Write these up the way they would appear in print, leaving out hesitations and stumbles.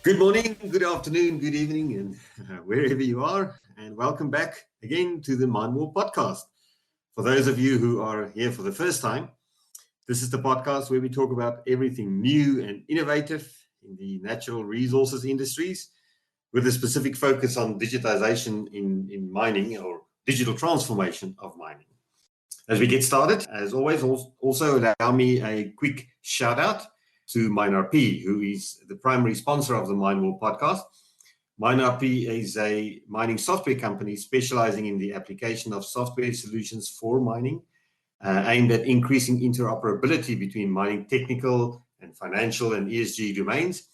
Good morning, good afternoon, good evening, and wherever you are, and welcome back again to the Mindwall podcast. For those of you who are here for the first time, this is the podcast where we talk about everything new and innovative in the natural resources industries, with a specific focus on digitization in mining or digital transformation of mining. As we get started, as always, also allow me a quick shout out to MineRP, who is the primary sponsor of the Mindwall podcast. MineRP is a mining software company specializing in the application of software solutions for mining, aimed at increasing interoperability between mining technical and financial and ESG domains.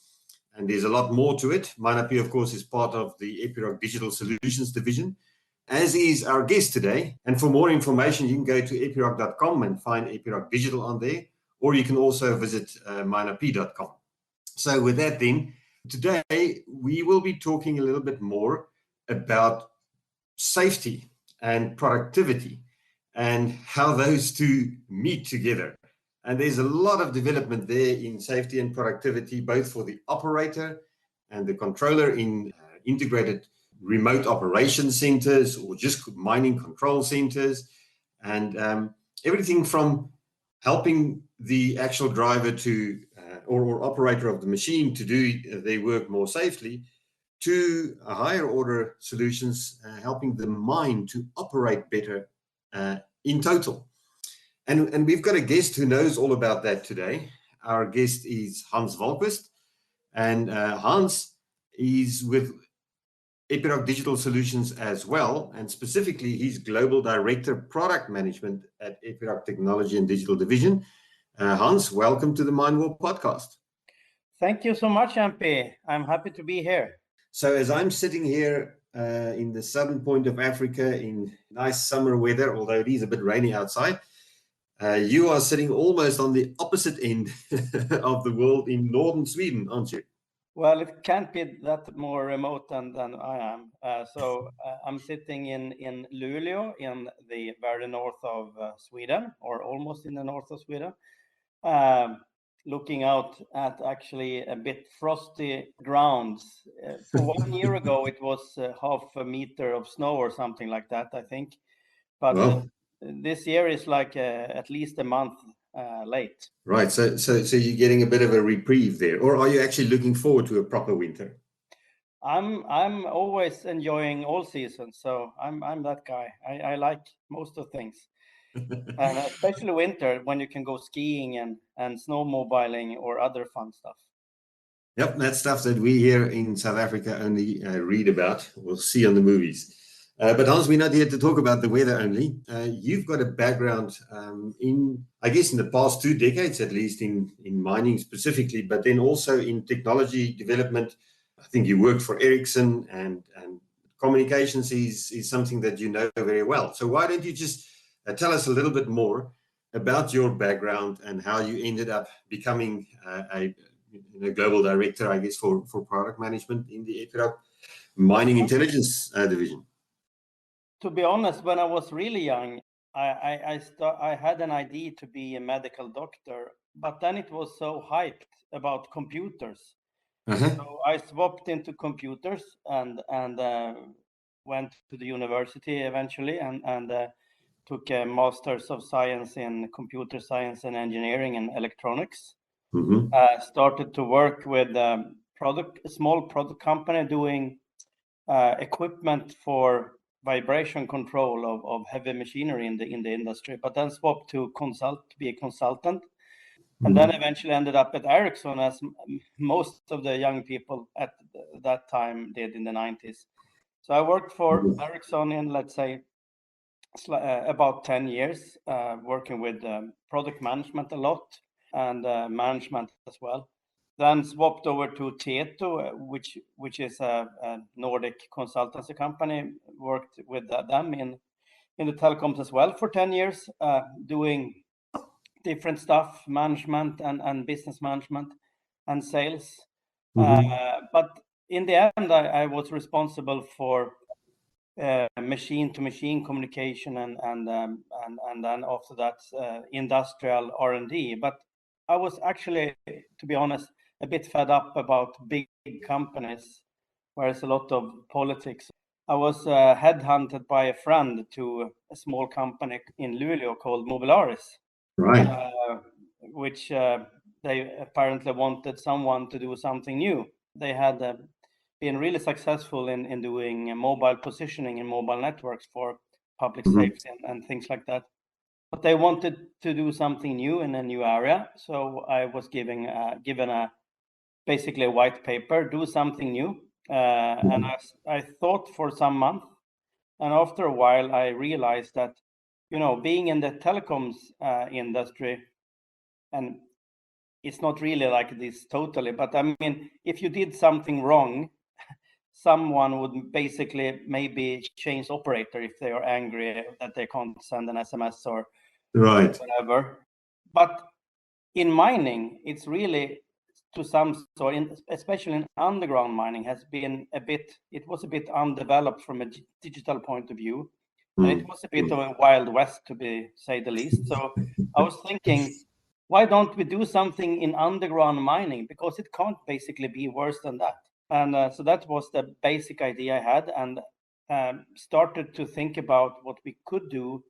And there's a lot more to it. MineRP, of course, is part of the Epiroc Digital Solutions division, as is our guest today. And for more information, you can go to epiroc.com and find Epiroc Digital on there, or you can also visit minerp.com. So with that then, today we will be talking a little bit more about safety and productivity and how those two meet together. And there's a lot of development there in safety and productivity, both for the operator and the controller in integrated remote operation centers or just mining control centers, and everything from helping the actual driver to or operator of the machine to do their work more safely, to a higher order solutions helping the mine to operate better in total. And we've got a guest who knows all about that today. Our guest is Hans Volquist, and Hans is with Epiroc Digital Solutions as well, and specifically he's Global Director Product Management at Epiroc Technology and Digital Division. Hans, welcome to the Mindwall podcast. Thank you so much, MP. I'm happy to be here. So as I'm sitting here in the southern point of Africa in nice summer weather, although it is a bit rainy outside, you are sitting almost on the opposite end of the world in northern Sweden, aren't you? Well, it can't be that more remote than I am. So I'm sitting in Luleå in the very north of Sweden, or almost in the north of Sweden, looking out at actually a bit frosty grounds. For 1 year ago, it was half a meter of snow or something like that, I think. But this year is like at least a month late. Right. So you're getting a bit of a reprieve there, or are you actually looking forward to a proper winter? I'm always enjoying all seasons, so I'm that guy. I like most of things, and especially winter when you can go skiing and snowmobiling or other fun stuff. Yep, that's stuff that we here in South Africa only read about or see on the movies. But Hans, we're not here to talk about the weather only. You've got a background in, I guess, in the past 2 decades at least in mining specifically, but then also in technology development. I think you worked for Ericsson, and communications is something that you know very well. So why don't you just tell us a little bit more about your background and how you ended up becoming a global director, I guess, for product management in the Epiroc Mining Intelligence division. To be honest, when I was really young, I had an idea to be a medical doctor, but then it was so hyped about computers. So I swapped into computers and went to the university eventually and took a Master's of Science in Computer Science and Engineering and Electronics. Started to work with a small product company doing equipment for vibration control of heavy machinery in the industry, but then swapped to be a consultant. And then eventually ended up at Ericsson, as most of the young people at that time did in the 90s. So I worked for Ericsson in, let's say, about 10 years, working with product management a lot and management as well. Then swapped over to Tieto, which is a Nordic consultancy company. Worked with them in the telecoms as well for 10 years, doing different stuff, management and business management and sales. But in the end, I was responsible for machine-to-machine communication and then after that industrial R&D. But I was actually, to be honest, a bit fed up about big companies where there's a lot of politics. I was headhunted by a friend to a small company in Luleå called Mobilaris, Right. which they apparently wanted someone to do something new. They had been really successful in doing mobile positioning and mobile networks for public safety and things like that. But they wanted to do something new in a new area. So I was given a basically a white paper, do something new. And I thought for some months. And after a while, I realized that, being in the telecoms industry, and it's not really like this totally, but I mean, if you did something wrong, someone would basically maybe change operator if they are angry that they can't send an SMS or whatever. But in mining, it's really to some sort, especially in underground mining, has been it was a bit undeveloped from a digital point of view. And it was a bit of a wild west, to say the least. So I was thinking, why don't we do something in underground mining? Because it can't basically be worse than that. And so that was the basic idea I had, and started to think about what we could do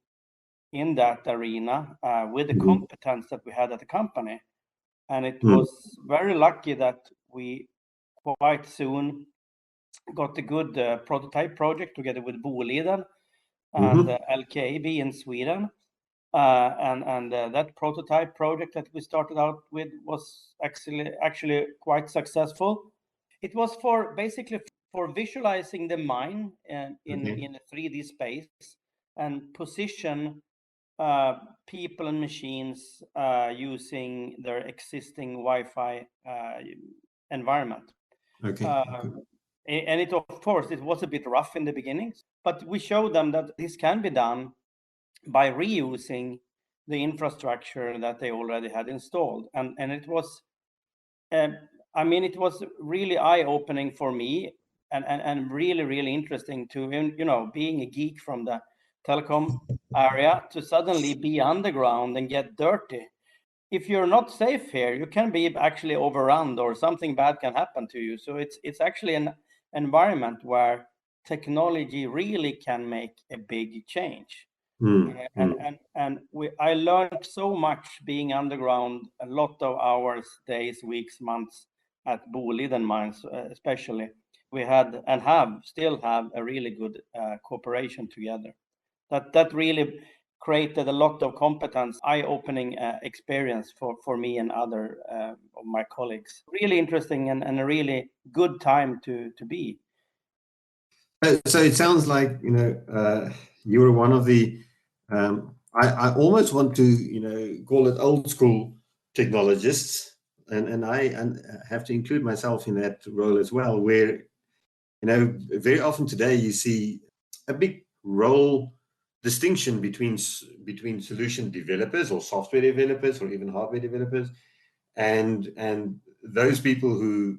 in that arena with the competence that we had at the company. And it was very lucky that we quite soon got a good prototype project together with Boliden and LKAB in Sweden. And that prototype project that we started out with was actually quite successful. It was basically for visualizing the mine in a 3D space and position people and machines using their existing Wi-Fi environment. And of course, it was a bit rough in the beginning, but we showed them that this can be done by reusing the infrastructure that they already had installed. And it was, it was really eye-opening for me and really, really interesting to, being a geek from the telecom area, to suddenly be underground and get dirty. If you're not safe here, you can be actually overrun or something bad can happen to you. So it's actually an environment where technology really can make a big change. I learned so much being underground, a lot of hours, days, weeks, months at Boliden mines, especially. We had and still have a really good cooperation together. That really created a lot of competence, eye-opening experience for me and other of my colleagues. Really interesting and a really good time to be. So it sounds like, you were one of the, I almost want to, call it old school technologists. And I have to include myself in that role as well, where, very often today you see a big role distinction between solution developers or software developers or even hardware developers and those people who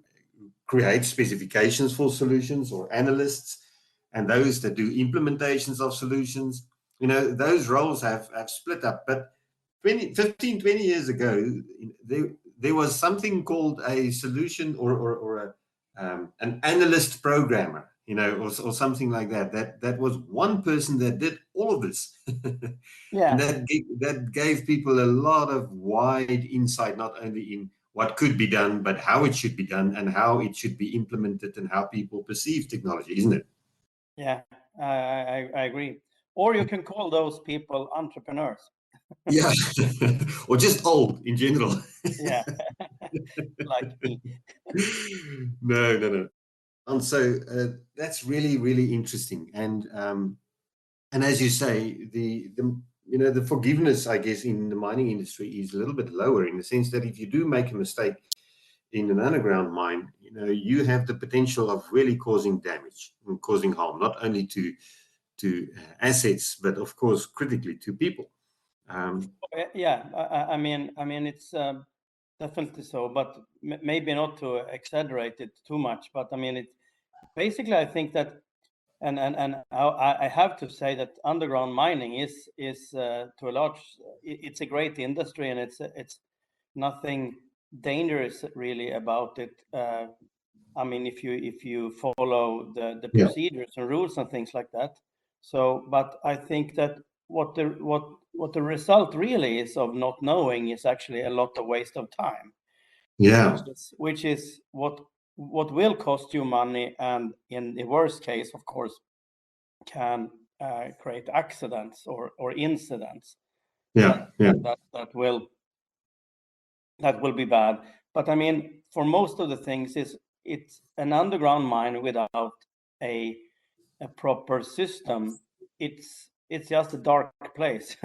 create specifications for solutions, or analysts, and those that do implementations of solutions. Those roles have split up. But 15, 20 years ago, there was something called a solution or an analyst programmer, or something like that. That was one person that did all of this. Yeah. And that gave people a lot of wide insight, not only in what could be done, but how it should be done and how it should be implemented and how people perceive technology, isn't it? Yeah, I agree. Or you can call those people entrepreneurs. Yeah, or just old in general. Yeah, like me. No. And so that's really, really interesting. And as you say, the forgiveness, I guess, in the mining industry is a little bit lower, in the sense that if you do make a mistake in an underground mine, you have the potential of really causing damage and causing harm, not only to assets, but of course critically to people. Yeah, I mean, it's definitely so, but maybe not to exaggerate it too much. But I mean, it basically, I think that, and I have to say that underground mining is to a large, it's a great industry, and it's nothing dangerous really about it. I mean, if you follow the procedures and rules and things like that. So, but I think that what the result really is of not knowing is actually a lot of waste of time. Yeah. Which is what will cost you money, and in the worst case, of course, can create accidents or incidents. Yeah. Yeah. That will be bad. But I mean, for most of the things, it's an underground mine without a proper system. It's just a dark place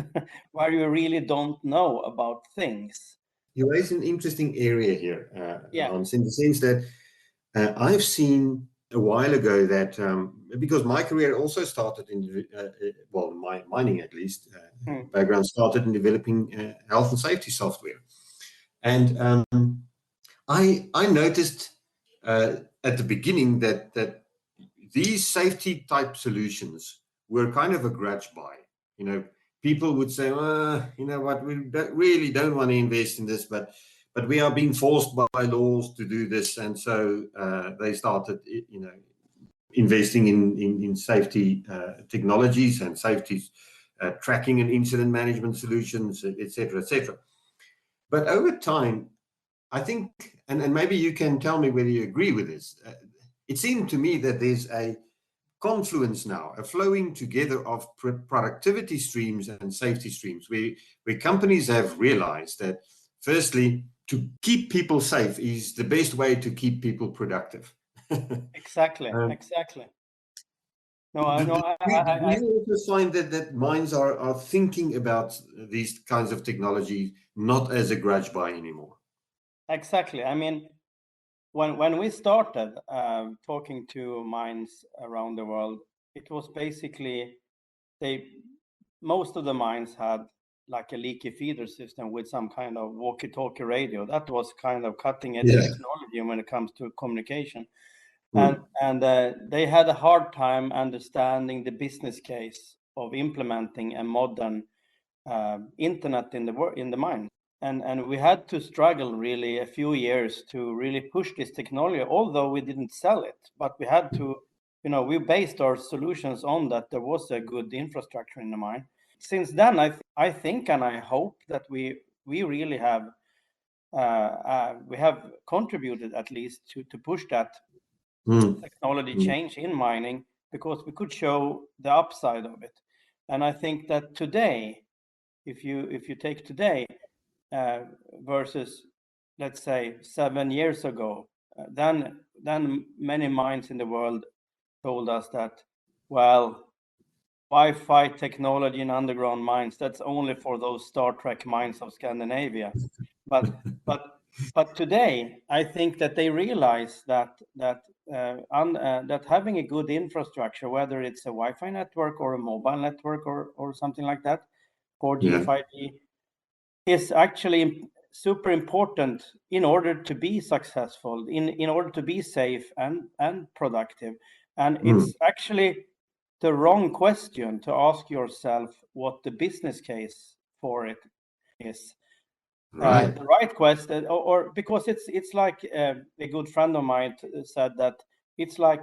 where you really don't know about things. You raise an interesting area here, Yeah. Hans, in the sense that I've seen a while ago that because my career also started in well, my mining at least background started in developing health and safety software, and I noticed at the beginning that these safety type solutions were kind of a grudge buy. You know, people would say, you know what, we really don't want to invest in this, but we are being forced by laws to do this, and so they started, you know, investing in safety technologies and safety tracking and incident management solutions, etc., etc. But over time, I think, and maybe you can tell me whether you agree with this. It seemed to me that there's a confluence now, a flowing together of productivity streams and safety streams, where companies have realized that, firstly, to keep people safe is the best way to keep people productive. Exactly. Exactly. No, Do I you also find that mines are thinking about these kinds of technology not as a grudge buy anymore? exactly. I mean, when we started talking to mines around the world, it was basically most of the mines had like a leaky feeder system with some kind of walkie-talkie radio. That was kind of cutting edge technology when it comes to communication. And they had a hard time understanding the business case of implementing a modern internet in the mine. And we had to struggle really a few years to really push this technology, although we didn't sell it. But we had to, you know, we based our solutions on that there was a good infrastructure in the mine. Since then, I think and I hope that we really have we have contributed at least to push that technology change in mining, because we could show the upside of it. And I think that today, if you take today versus, let's say, 7 years ago, then many mines in the world told us that, well, Wi-Fi technology in underground mines, that's only for those Star Trek mines of Scandinavia. But today, I think that they realize that that having a good infrastructure, whether it's a Wi-Fi network or a mobile network or something like that, 4G, 5G, is actually super important in order to be successful, in order to be safe and productive. And it's actually the wrong question to ask yourself what the business case for it is. The right question, or because it's like a good friend of mine said that it's like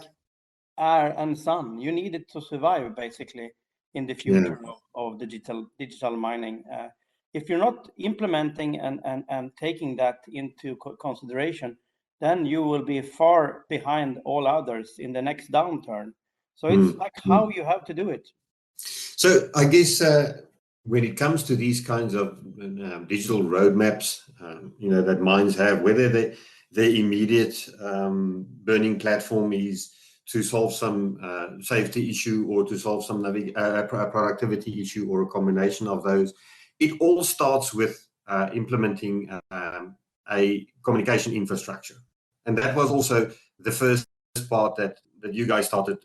air and sun. You need it to survive, basically, in the future of digital mining. If you're not implementing and taking that into consideration, then you will be far behind all others in the next downturn. So it's like how you have to do it. So I guess when it comes to these kinds of digital roadmaps, you know, that mines have, whether their immediate burning platform is to solve some safety issue or to solve some productivity issue or a combination of those, it all starts with implementing a communication infrastructure. And that was also the first part that you guys started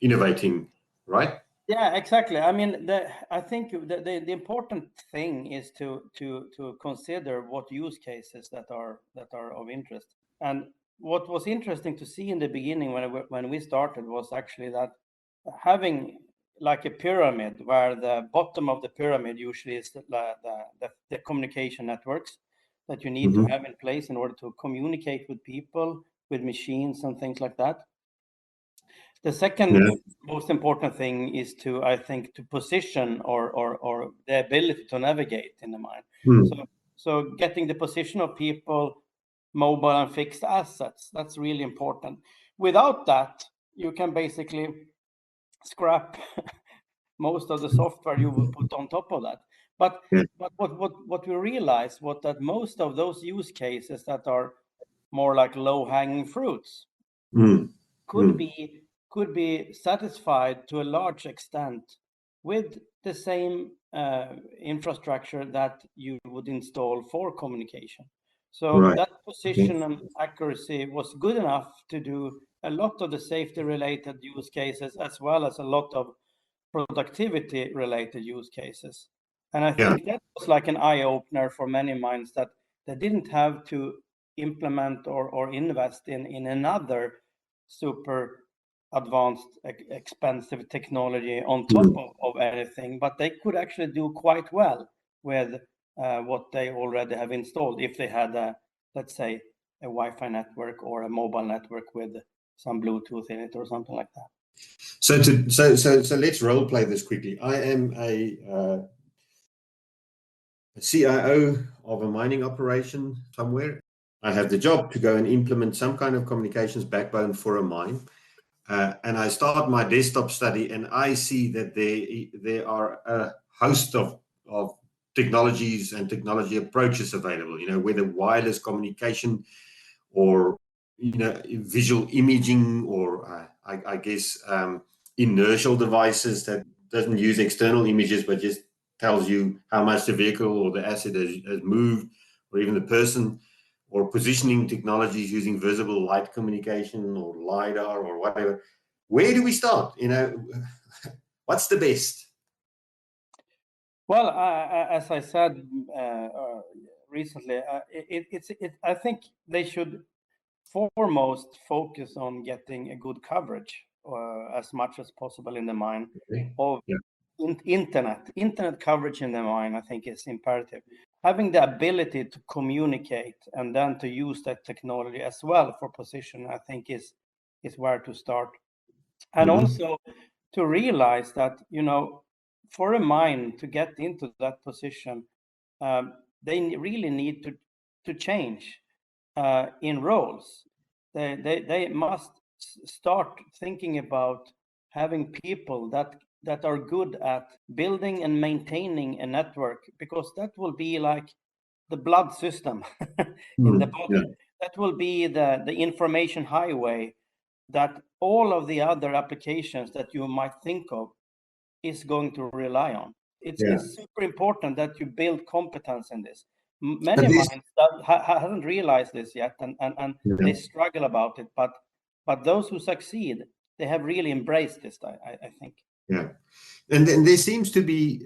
innovating, right? Yeah, exactly. I mean, I think the important thing is to consider what use cases that are of interest. And what was interesting to see in the beginning when we started was actually that having like a pyramid, where the bottom of the pyramid usually is the communication networks. that you need to have in place in order to communicate with people, with machines and things like that. The second most important thing is to, I think, to position or the ability to navigate in the mind. So getting the position of people, mobile and fixed assets, that's really important. Without that, you can basically scrap most of the software you will put on top of that. But what we realized was that most of those use cases that are more like low-hanging fruits could be satisfied to a large extent with the same infrastructure that you would install for communication. So that position and accuracy was good enough to do a lot of the safety related use cases, as well as a lot of productivity related use cases. And I think that was like an eye opener for many minds, that they didn't have to implement or invest in another super advanced, expensive technology on top of anything, but they could actually do quite well with what they already have installed, if they had a, let's say, a Wi-Fi network or a mobile network with some Bluetooth in it or something like that. So let's role play this quickly. I am a CIO of a mining operation somewhere. I have the job to go and implement some kind of communications backbone for a mine. And I start my desktop study, and I see that there are a host of technologies and technology approaches available, whether wireless communication or, visual imaging, or I guess inertial devices that doesn't use external images, but just tells you how much the vehicle or the asset has moved, or even the person, or positioning technologies using visible light communication or LiDAR or whatever. Where do we start? What's the best? Well, as I said recently, I think they should foremost focus on getting a good coverage as much as possible in the mine of internet coverage in the mine. I think is imperative. Having the ability to communicate and then to use that technology as well for position, I think is where to start. And also to realize that, for a mine to get into that position, they really need to change in roles. They must start thinking about having people that are good at building and maintaining a network, because that will be like the blood system in the body. That will be the information highway that all of the other applications that you might think of is going to rely on. It's super important that you build competence in this. Many minds haven't realized this yet, and they struggle about it. But those who succeed, they have really embraced this, I think. Yeah, and then there seems to be,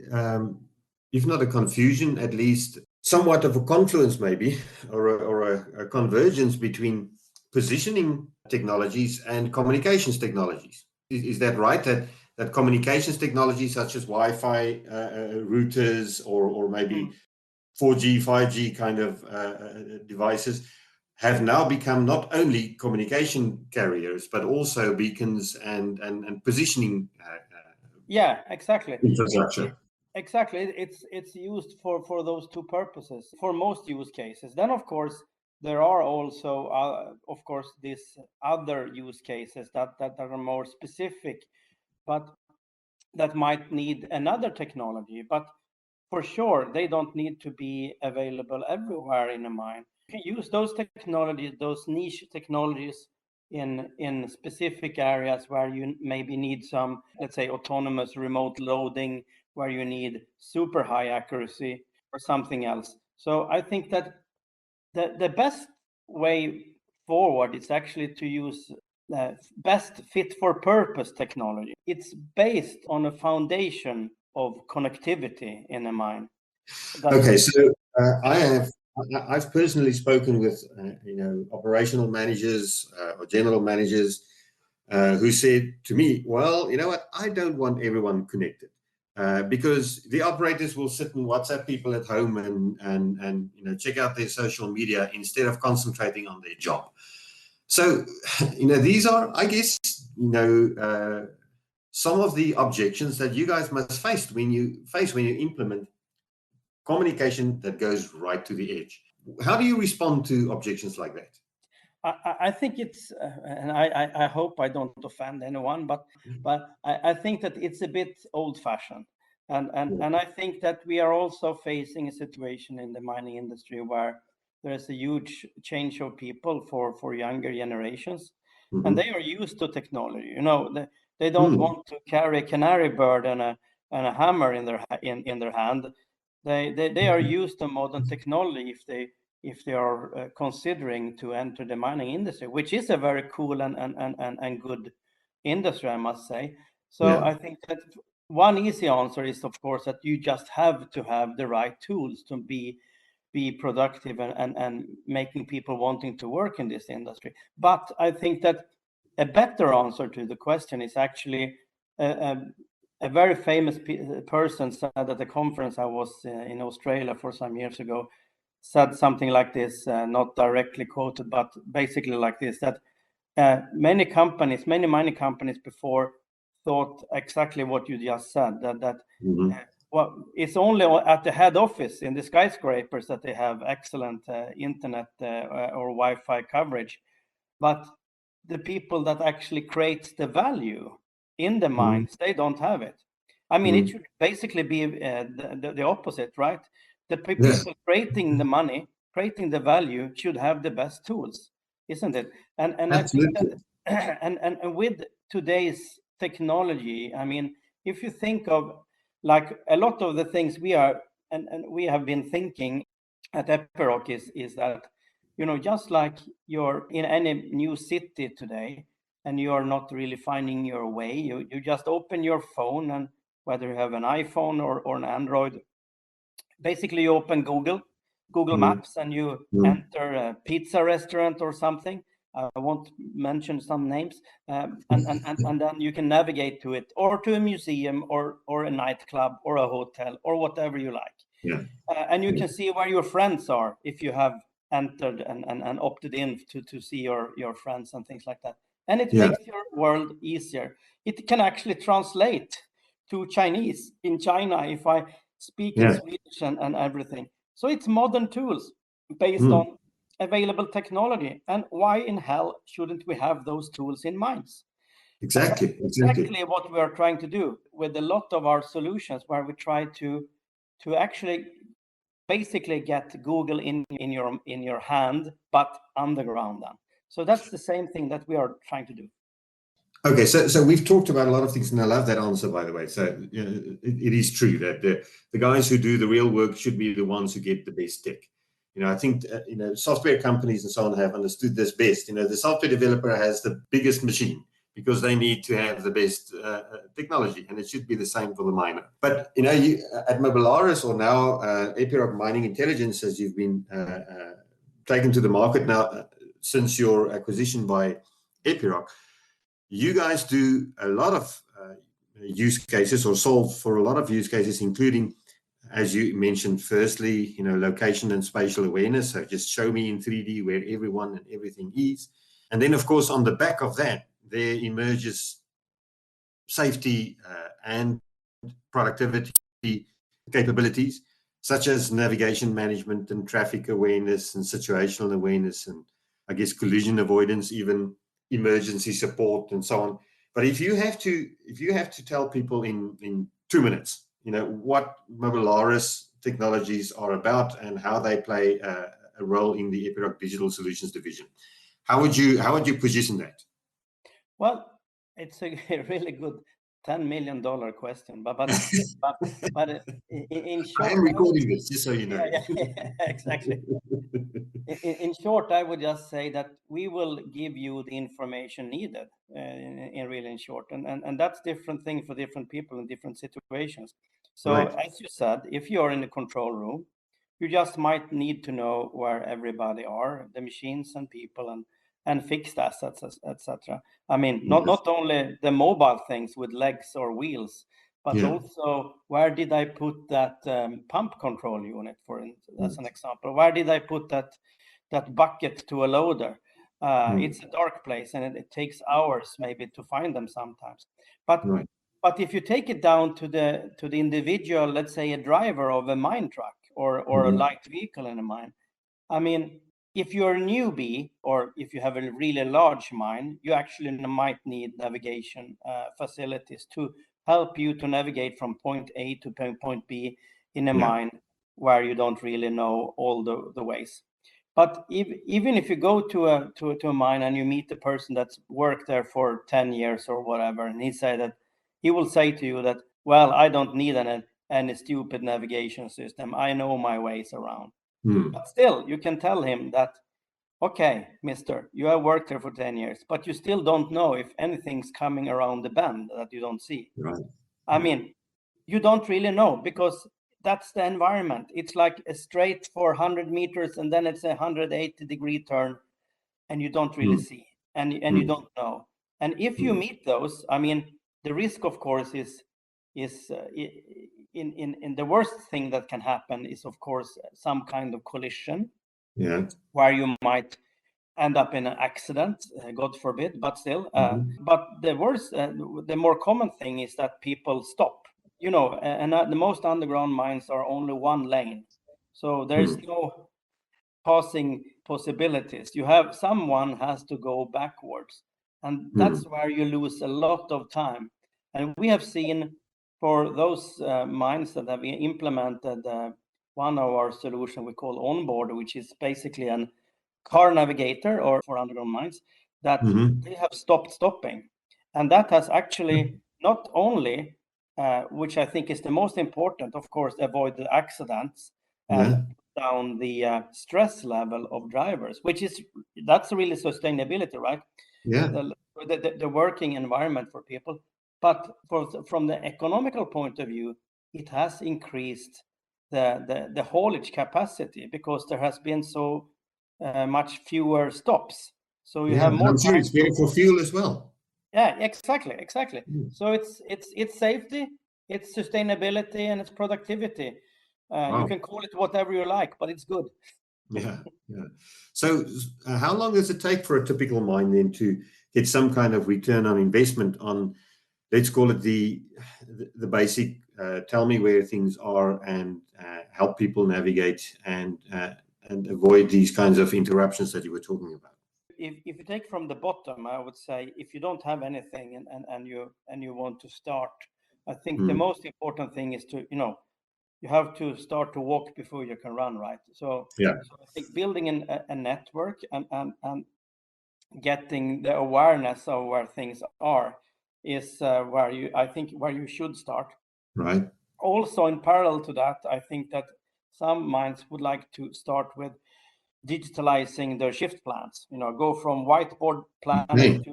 if not a confusion, at least somewhat of a confluence, maybe, or a convergence between positioning technologies and communications technologies. Is that right? That communications technologies such as Wi-Fi routers, or maybe 4G, 5G kind of devices have now become not only communication carriers, but also beacons and positioning exactly. Infrastructure. Exactly. It's used for those two purposes for most use cases. Then, of course, there are also, of course, these other use cases that are more specific, but that might need another technology. But for sure, they don't need to be available everywhere in a mine. You can use those technologies, those niche technologies, in specific areas where you maybe need some, let's say, autonomous remote loading, where you need super high accuracy or something else. So I think that the best way forward is actually to use best fit for purpose technology. It's based on a foundation of connectivity in a mine. Okay, so I've personally spoken with operational managers or general managers who said to me, well, you know what, I don't want everyone connected. because the operators will sit and WhatsApp people at home and check out their social media instead of concentrating on their job. So these are, I guess, some of the objections that you guys must face when you implement communication that goes right to the edge. How do you respond to objections like that? I think it's, and I hope I don't offend anyone, but I think that it's a bit old-fashioned, and I think that we are also facing a situation in the mining industry where there is a huge change of people for younger generations, and they are used to technology. They don't want to carry a canary bird and a hammer in their hand. They are used to modern technology if they are considering to enter the mining industry, which is a very cool and good industry, I must say. So I think that one easy answer is, of course, that you just have to have the right tools to be productive and making people wanting to work in this industry. But I think that a better answer to the question is actually a very famous person said at a conference I was in Australia for some years ago, said something like this, not directly quoted, but basically like this, that many mining companies before thought exactly what you just said, that well, it's only at the head office in the skyscrapers that they have excellent internet or Wi-Fi coverage, but the people that actually create the value in the mines, they don't have it. I mean, it should basically be the opposite, right? The people creating the money, creating the value should have the best tools, isn't it? And I think that and with today's technology, I mean, if you think of like a lot of the things we are and we have been thinking at Epiroc is that, just like you're in any new city today and you are not really finding your way, you just open your phone, and whether you have an iPhone or an Android, basically you open Google Maps and you enter a pizza restaurant or something. I won't mention some names, and then you can navigate to it, or to a museum, or a nightclub, or a hotel, or whatever you like. And you can see where your friends are if you have entered and opted in to see your friends and things like that. And it makes your world easier. It can actually translate to Chinese in China if I speak in Swedish and everything. So it's modern tools based on available technology. And why in hell shouldn't we have those tools in mines? Exactly. Exactly what we are trying to do with a lot of our solutions, where we try to actually basically get Google in your hand, but underground then. So that's the same thing that we are trying to do. Okay, so we've talked about a lot of things, and I love that answer, by the way. So it is true that the guys who do the real work should be the ones who get the best tech. I think software companies and so on have understood this best. The software developer has the biggest machine because they need to have the best technology, and it should be the same for the miner. But you at Mobilaris, or now Epiroc Mining Intelligence, as you've been taken to the market now since your acquisition by Epiroc, you guys do a lot of use cases, or solve for a lot of use cases, including, as you mentioned, firstly, location and spatial awareness. So just show me in 3D where everyone and everything is. And then, of course, on the back of that, there emerges safety and productivity capabilities, such as navigation management and traffic awareness and situational awareness, and I guess collision avoidance, even emergency support and so on. But if you have to tell people in 2 minutes, what Mobilaris technologies are about and how they play a role in the Epiroc Digital Solutions division, how would you position that? Well, it's a really good $10 million question, but in short, I am recording this, just so you know. Yeah, exactly. In short, I would just say that we will give you the information needed, in short, and that's different thing for different people in different situations. So as you said, if you're in the control room, you just might need to know where everybody are, the machines and people and fixed assets, etc. I mean, not only the mobile things with legs or wheels, but also where did I put that pump control unit, for instance, as an example? Where did I put that bucket to a loader? It's a dark place, and it takes hours maybe to find them sometimes. But if you take it down to the individual, let's say a driver of a mine truck or a light vehicle in a mine, I mean, if you're a newbie or if you have a really large mine, you actually might need navigation facilities to help you to navigate from point A to point B in a mine where you don't really know all the ways. But even if you go to a mine and you meet the person that's worked there for 10 years or whatever, and he will say to you that, well, I don't need any stupid navigation system. I know my ways around. But still, you can tell him that, okay, mister, you have worked here for 10 years, but you still don't know if anything's coming around the bend that you don't see. I mean, you don't really know, because that's the environment. It's like a straight for 100 meters, and then it's a 180-degree turn, and you don't really see, and you don't know. And if you meet those, I mean, the risk, of course, is in the worst thing that can happen is, of course, some kind of collision, where you might end up in an accident, God forbid, but still. But the worst, the more common thing is that people stop. You know, and the most underground mines are only one lane, so there's no passing possibilities. You have someone has to go backwards, and that's where you lose a lot of time. And we have seen for those mines that have implemented one of our solution we call onboard, which is basically an car navigator or for underground mines, that they have stopping, and that has actually not only which I think is the most important, of course, avoid the accidents and down the stress level of drivers, that's really sustainability, right? The working environment for people. But from the economical point of view, it has increased the haulage capacity, because there has been so much fewer stops. So you have more I'm sure it's better for fuel as well. Yeah, exactly. So it's safety, it's sustainability, and it's productivity. You can call it whatever you like, but it's good. So how long does it take for a typical mine then to get some kind of return on investment on, let's call it the basic, tell me where things are and help people navigate and avoid these kinds of interruptions that you were talking about? If you take from the bottom, I would say, if you don't have anything and you want to start, I think the most important thing is to, you have to start to walk before you can run, right? So I think building a network and getting the awareness of where things are is where you should start. Right. Also, in parallel to that, I think that some mines would like to start with digitalizing their shift plans. Go from whiteboard planning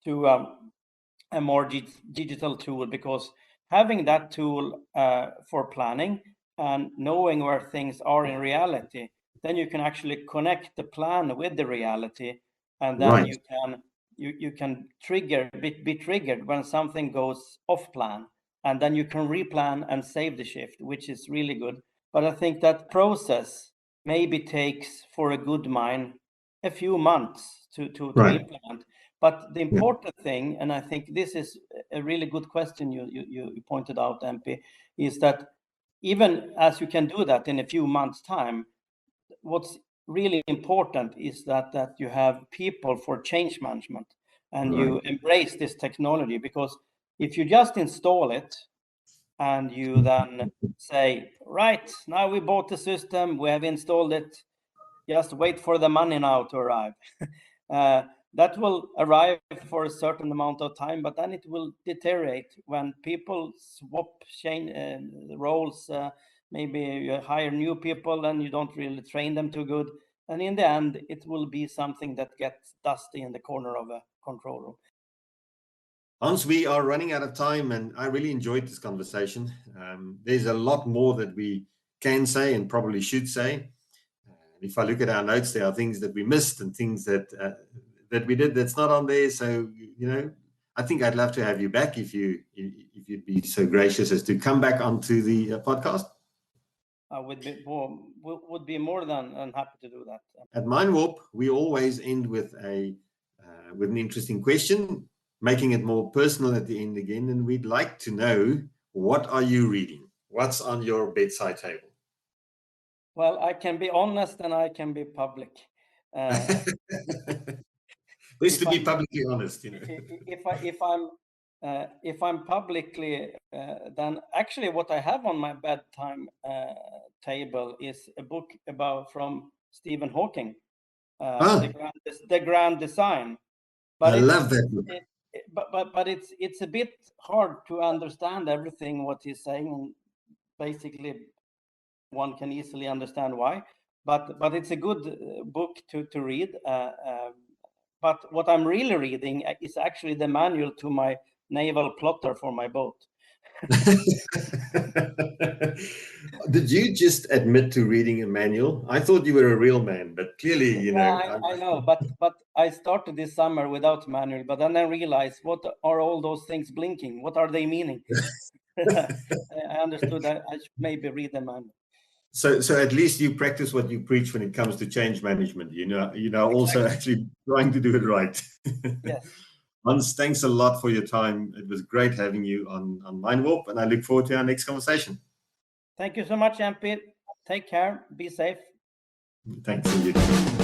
to a more digital tool, because having that tool for planning and knowing where things are in reality, then you can actually connect the plan with the reality, and then you can be triggered when something goes off plan, and then you can replan and save the shift, which is really good. But I think that process maybe takes, for a good mine, a few months to implement. But the important thing, and I think this is a really good question you pointed out, MP, is that even as you can do that in a few months' time, what's really important is that you have people for change management, and you embrace this technology. Because if you just install it and you then say, right, now we bought the system, we have installed it, just wait for the money now to arrive. That will arrive for a certain amount of time, but then it will deteriorate when people change roles. Maybe you hire new people and you don't really train them too good. And in the end, it will be something that gets dusty in the corner of a control room. Hans, we are running out of time, and I really enjoyed this conversation. There's a lot more that we can say and probably should say. If I look at our notes, there are things that we missed and things that we did that's not on there. So, I think I'd love to have you back if you'd be so gracious as to come back onto the podcast. I would be more than happy to do that. At Mind Warp, we always end with an interesting question, making it more personal at the end again. And we'd like to know, what are you reading? What's on your bedside table? Well, I can be honest and I can be public. Best to be publicly honest, you know. If I'm publicly, then actually what I have on my bedtime table is a book from Stephen Hawking, The Grand Design. But I love that book. But it's a bit hard to understand everything what he's saying. Basically, one can easily understand why. But it's a good book to read. But what I'm really reading is actually the manual to my naval plotter for my boat. Did you just admit to reading a manual? I thought you were a real man, but clearly, you know. I know, but I started this summer without manual, but then I realized, what are all those things blinking? What are they meaning? I understood that I should maybe read the manual. So at least you practice what you preach when it comes to change management. You know, Exactly. Also actually trying to do it right. Yes. Hans, thanks a lot for your time. It was great having you on Mind Warp, and I look forward to our next conversation. Thank you so much, MP. Take care. Be safe. Thanks, you.